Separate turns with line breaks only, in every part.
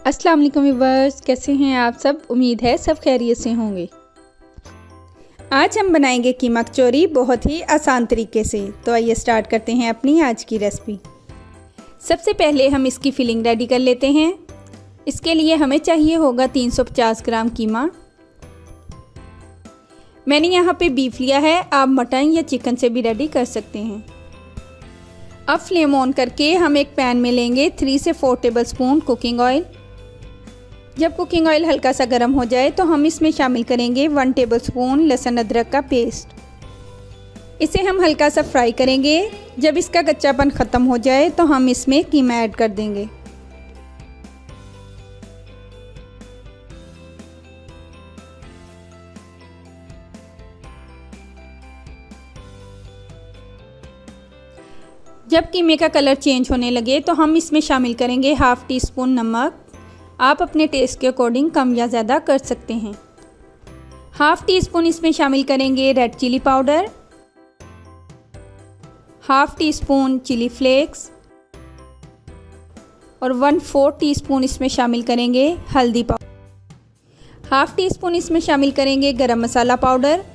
अस्सलाम वालेकुम व्यूअर्स, कैसे हैं आप सब। उम्मीद है सब खैरियत से होंगे। आज हम बनाएंगे कीमा कचौरी बहुत ही आसान तरीके से। तो आइए स्टार्ट करते हैं अपनी आज की रेसिपी। सबसे पहले हम इसकी फिलिंग रेडी कर लेते हैं। इसके लिए हमें चाहिए होगा 350 ग्राम कीमा। मैंने यहाँ पे बीफ लिया है, आप मटन या चिकन से भी रेडी कर सकते हैं। अब फ्लेम ऑन करके हम एक पैन में लेंगे 3 से 4 टेबलस्पून कुकिंग ऑयल। जब कुकिंग ऑयल हल्का सा गर्म हो जाए तो हम इसमें शामिल करेंगे 1 टेबलस्पून लहसुन अदरक का पेस्ट। इसे हम हल्का सा फ्राई करेंगे। जब इसका कच्चापन ख़त्म हो जाए तो हम इसमें कीमा ऐड कर देंगे। जब कीमे का कलर चेंज होने लगे तो हम इसमें शामिल करेंगे 1/2 टीस्पून नमक। आप अपने टेस्ट के अकॉर्डिंग कम या ज़्यादा कर सकते हैं। 1/2 टीस्पून इसमें शामिल करेंगे red chilli powder, 1/2 teaspoon chilli flakes और 1/4 टीस्पून इसमें शामिल करेंगे हल्दी पाउडर। 1/2 टीस्पून इसमें शामिल करेंगे गरम मसाला पाउडर,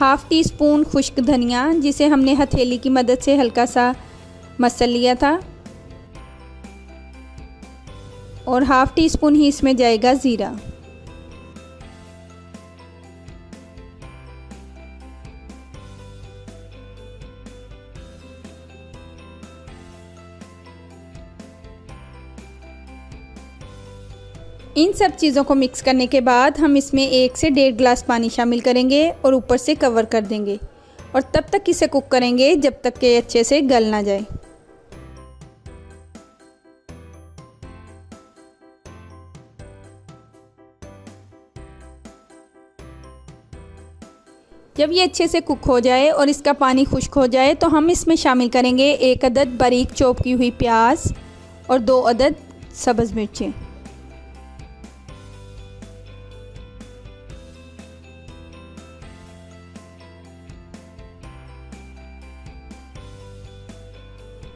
1/2 टीस्पून खुश्क धनिया जिसे हमने हथेली की मदद से हल्का सा मसल लिया था, और 1/2 टीस्पून ही इसमें जाएगा ज़ीरा। इन सब चीज़ों को मिक्स करने के बाद हम इसमें 1 से 1.5 गिलास पानी शामिल करेंगे और ऊपर से कवर कर देंगे और तब तक इसे कुक करेंगे जब तक कि अच्छे से गल ना जाए। जब ये अच्छे से कुक हो जाए और इसका पानी खुश्क हो जाए तो हम इसमें शामिल करेंगे 1 अदद बारीक चॉप की हुई प्याज और 2 अदद सब्ज़ मिर्चें।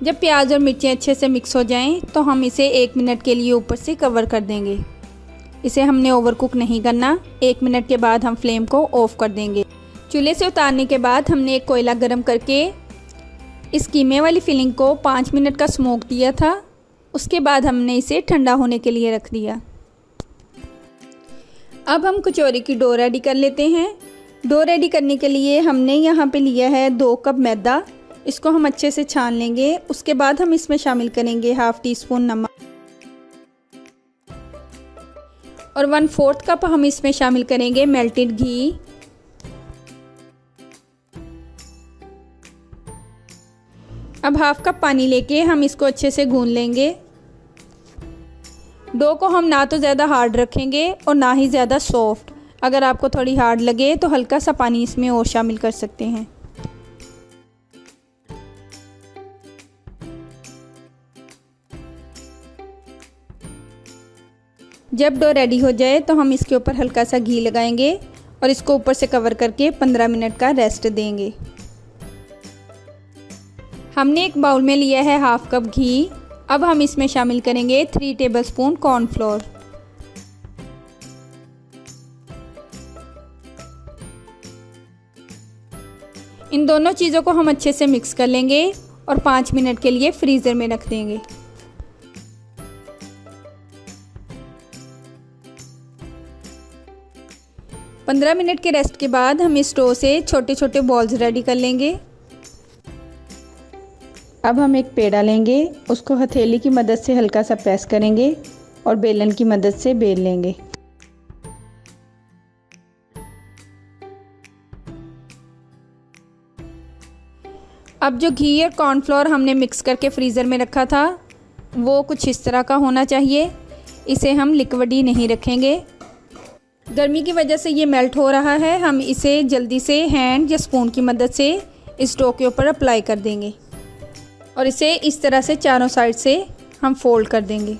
जब प्याज और मिर्चें अच्छे से मिक्स हो जाएं तो हम इसे 1 मिनट के लिए ऊपर से कवर कर देंगे। इसे हमने ओवर कुक नहीं करना। 1 मिनट के बाद हम फ्लेम को ऑफ़ कर देंगे। चूल्हे से उतारने के बाद हमने एक कोयला गरम करके इस कीमे वाली फिलिंग को 5 मिनट का स्मोक दिया था। उसके बाद हमने इसे ठंडा होने के लिए रख दिया। अब हम कचौरी की डो रेडी कर लेते हैं। डो रेडी करने के लिए हमने यहाँ पे लिया है 2 कप मैदा। इसको हम अच्छे से छान लेंगे। उसके बाद हम इसमें शामिल करेंगे 1/2 टीस्पून नमक और 1/4 कप हम इसमें शामिल करेंगे मेल्टेड घी। अब 1/2 कप पानी लेके हम इसको अच्छे से गूंद लेंगे। डो को हम ना तो ज़्यादा हार्ड रखेंगे और ना ही ज़्यादा सॉफ्ट। अगर आपको थोड़ी हार्ड लगे तो हल्का सा पानी इसमें और शामिल कर सकते हैं। जब डो रेडी हो जाए तो हम इसके ऊपर हल्का सा घी लगाएंगे और इसको ऊपर से कवर करके 15 मिनट का रेस्ट देंगे। हमने एक बाउल में लिया है 1/2 कप घी। अब हम इसमें शामिल करेंगे 3 टेबलस्पून कॉर्नफ्लोर। इन दोनों चीज़ों को हम अच्छे से मिक्स कर लेंगे और 5 मिनट के लिए फ्रीज़र में रख देंगे। पंद्रह मिनट के रेस्ट के बाद हम इस डो से छोटे छोटे बॉल्स रेडी कर लेंगे। अब हम एक पेड़ा लेंगे, उसको हथेली की मदद से हल्का सा प्रेस करेंगे और बेलन की मदद से बेल लेंगे। अब जो घी और कॉर्नफ्लोर हमने मिक्स करके फ्रीज़र में रखा था वो कुछ इस तरह का होना चाहिए। इसे हम लिक्विडी नहीं रखेंगे। गर्मी की वजह से ये मेल्ट हो रहा है। हम इसे जल्दी से हैंड या स्पून की मदद से इस डो के ऊपर अप्लाई कर देंगे और इसे इस तरह से चारों साइड से हम फोल्ड कर देंगे।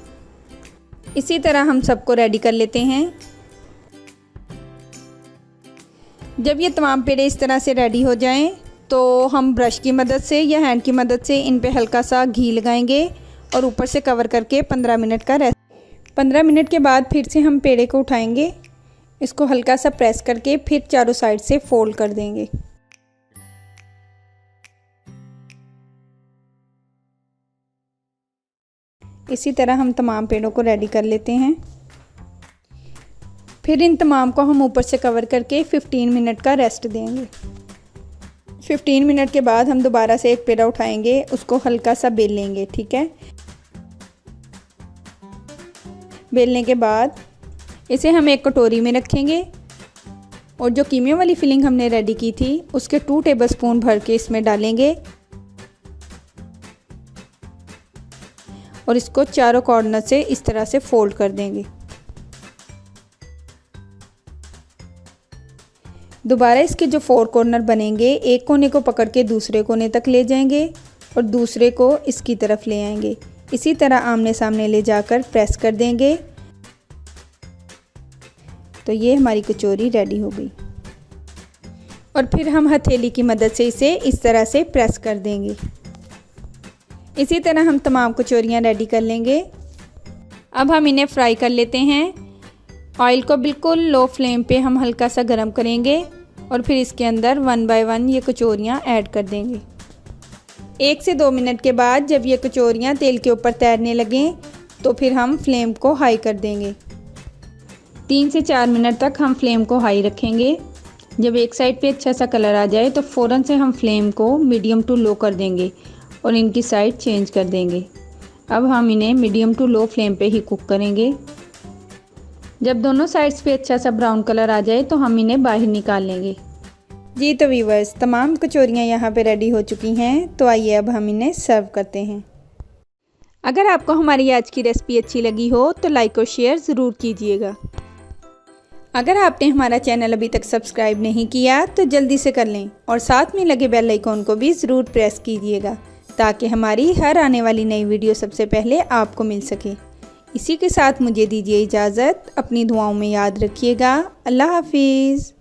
इसी तरह हम सबको रेडी कर लेते हैं। जब ये तमाम पेड़े इस तरह से रेडी हो जाएं तो हम ब्रश की मदद से या हैंड की मदद से इन पे हल्का सा घी लगाएंगे और ऊपर से कवर करके 15 मिनट का रेस्ट। 15 मिनट के बाद फिर से हम पेड़े को उठाएंगे, इसको हल्का सा प्रेस करके फिर चारों साइड से फोल्ड कर देंगे। इसी तरह हम तमाम पेड़ों को रेडी कर लेते हैं। फिर इन तमाम को हम ऊपर से कवर करके 15 मिनट का रेस्ट देंगे। 15 मिनट के बाद हम दोबारा से एक पेड़ा उठाएंगे, उसको हल्का सा बेल लेंगे। ठीक है, बेलने के बाद इसे हम एक कटोरी में रखेंगे और जो कीमे वाली फिलिंग हमने रेडी की थी उसके 2 टेबलस्पून भर के इसमें डालेंगे और इसको चारों कॉर्नर से इस तरह से फोल्ड कर देंगे। दोबारा इसके जो 4 कॉर्नर बनेंगे, एक कोने को पकड़ के दूसरे कोने तक ले जाएंगे और दूसरे को इसकी तरफ ले आएंगे। इसी तरह आमने सामने ले जाकर प्रेस कर देंगे। तो ये हमारी कचौरी रेडी हो गई और फिर हम हथेली की मदद से इसे इस तरह से प्रेस कर देंगे। इसी तरह हम तमाम कचौरियाँ रेडी कर लेंगे। अब हम इन्हें फ्राई कर लेते हैं। ऑयल को बिल्कुल लो फ्लेम पे हम हल्का सा गरम करेंगे और फिर इसके अंदर 1 बाय 1 ये कचौरियाँ ऐड कर देंगे। 1 से 2 मिनट के बाद जब ये कचौरियाँ तेल के ऊपर तैरने लगें तो फिर हम फ्लेम को हाई कर देंगे। 3 से 4 मिनट तक हम फ्लेम को हाई रखेंगे। जब एक साइड पे अच्छा सा कलर आ जाए तो फ़ौरन से हम फ्लेम को मीडियम टू लो कर देंगे और इनकी साइड चेंज कर देंगे। अब हम इन्हें मीडियम टू लो फ्लेम पे ही कुक करेंगे। जब दोनों साइड्स पे अच्छा सा ब्राउन कलर आ जाए तो हम इन्हें बाहर निकाल लेंगे। जी तो व्यूअर्स, तमाम कचौरियाँ यहाँ पे रेडी हो चुकी हैं। तो आइए अब हम इन्हें सर्व करते हैं। अगर आपको हमारी आज की रेसिपी अच्छी लगी हो तो लाइक और शेयर ज़रूर कीजिएगा। अगर आपने हमारा चैनल अभी तक सब्सक्राइब नहीं किया तो जल्दी से कर लें और साथ में लगे बेल आइकॉन को भी ज़रूर प्रेस कीजिएगा ताकि हमारी हर आने वाली नई वीडियो सबसे पहले आपको मिल सके। इसी के साथ मुझे दीजिए इजाज़त। अपनी दुआओं में याद रखिएगा। अल्लाह हाफिज़।